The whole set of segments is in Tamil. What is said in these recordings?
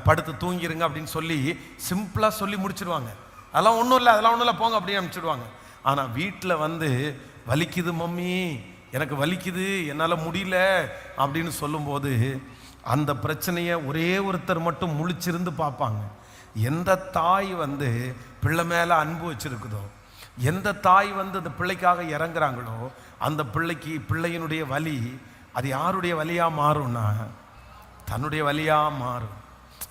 படுத்து தூங்கிருங்க அப்படின்னு சொல்லி சிம்பிளாக சொல்லி முடிச்சிடுவாங்க. அதெல்லாம் ஒன்றும் இல்லை போங்க அப்படின்னு அனுப்பிச்சிடுவாங்க. ஆனால் வீட்டில் வந்து வலிக்குது மம்மி, எனக்கு வலிக்குது, என்னால் முடியல அப்படின்னு சொல்லும்போது அந்த பிரச்சனையை ஒரே ஒருத்தர் மட்டும் முழிச்சிருந்து பார்ப்பாங்க. எந்த தாய் வந்து பிள்ளை மேலே அன்பு வச்சிருக்குதோ, எந்த தாய் வந்து அந்த பிள்ளைக்காக இறங்குறாங்களோ, அந்த பிள்ளையினுடைய வலி அது யாருடைய வலியாக மாறும்னா தன்னுடைய வலியாக மாறும்.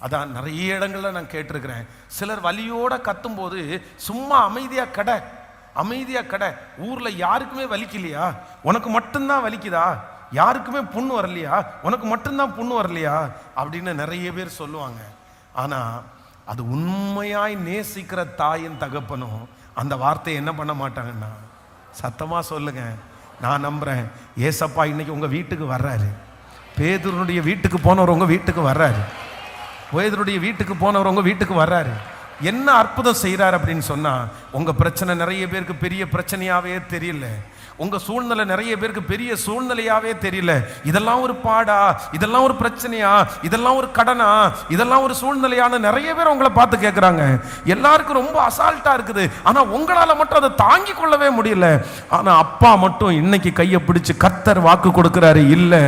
அதான் நிறைய இடங்களில் நான் கேட்டிருக்கிறேன். சிலர் வலியோட கத்தும்போது சும்மா அமைதியாக கடை. ஊரில் யாருக்குமே வலிக்கலையா, உனக்கு மட்டும்தான் வலிக்குதா? யாருக்குமே புண்ணு வரலையா, உனக்கு மட்டும்தான் புண்ணு வரலையா அப்படின்னு நிறைய பேர் சொல்லுவாங்க. ஆனால் அது உண்மையாய் நேசிக்கிற தாயின் தகப்பனும் அந்த வார்த்தையை என்ன பண்ண மாட்டாங்கன்னா, சத்தமாக சொல்லுங்க, நான் நம்புகிறேன் ஏசப்பா இன்னைக்கு உங்கள் வீட்டுக்கு வர்றாரு. பேதுருனுடைய வீட்டுக்கு போனவர் உங்கள் வீட்டுக்கு வர்றாரு. பேதுருடைய வீட்டுக்கு போனவர் உங்கள் வீட்டுக்கு வர்றாரு. என்ன அற்புதம் செய்கிறார் அப்படின்னு சொன்னால், உங்கள் பிரச்சனை நிறைய பேருக்கு பெரிய பிரச்சனையாகவே தெரியல, உங்கள் சூழ்நிலை நிறைய பேருக்கு பெரிய சூழ்நிலையாகவே தெரியல. இதெல்லாம் ஒரு பாடா, இதெல்லாம் ஒரு பிரச்சனையா, இதெல்லாம் ஒரு கடனா, இதெல்லாம் ஒரு சூழ்நிலையான நிறைய பேர் உங்களை பார்த்து கேட்குறாங்க. எல்லாருக்கும் ரொம்ப அசால்ட்டாக இருக்குது. ஆனால் உங்களால் மட்டும் அதை தாங்கி கொள்ளவே முடியல. ஆனால் அப்பா மட்டும் இன்னைக்கு கையை பிடிச்சு கர்த்தர் வாக்கு கொடுக்குறாரு, இல்லை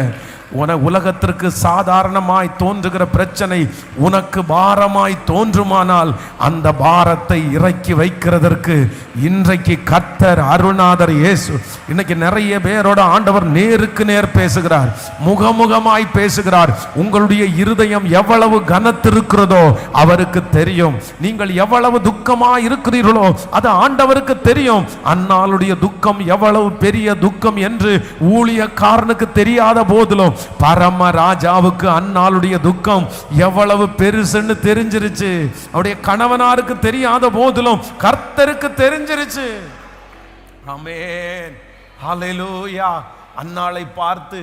உலகத்திற்கு சாதாரணமாய் தோன்றுகிற பிரச்சனை உனக்கு பாரமாய் தோன்றுமானால் அந்த பாரத்தை இறக்கி வைக்கிறதற்கு இன்றைக்கு கர்த்தர் அருள்நாதர் இயேசு இன்னைக்கு நிறைய பேரோட ஆண்டவர் நேருக்கு நேர் பேசுகிறார், முகமுகமாய் பேசுகிறார். உங்களுடைய இருதயம் எவ்வளவு கனத்திருக்கிறதோ அவருக்கு தெரியும். நீங்கள் எவ்வளவு துக்கமாய் இருக்கிறீர்களோ அது ஆண்டவருக்கு தெரியும். அன்னாளுடைய துக்கம் எவ்வளவு பெரிய துக்கம் என்று ஊழியக்காரனுக்கு தெரியாத போதிலும் பரம ராஜாவுக்கு அன்னாளுடைய துக்கம் எவ்வளவு பெருசுன்னு தெரிஞ்சிருச்சு. அவருடைய கணவனாருக்கு தெரியாத போதிலும் கர்த்தருக்கு தெரிஞ்சிருச்சு. ஆமென், ஹல்லேலூயா. அன்னாளை பார்த்து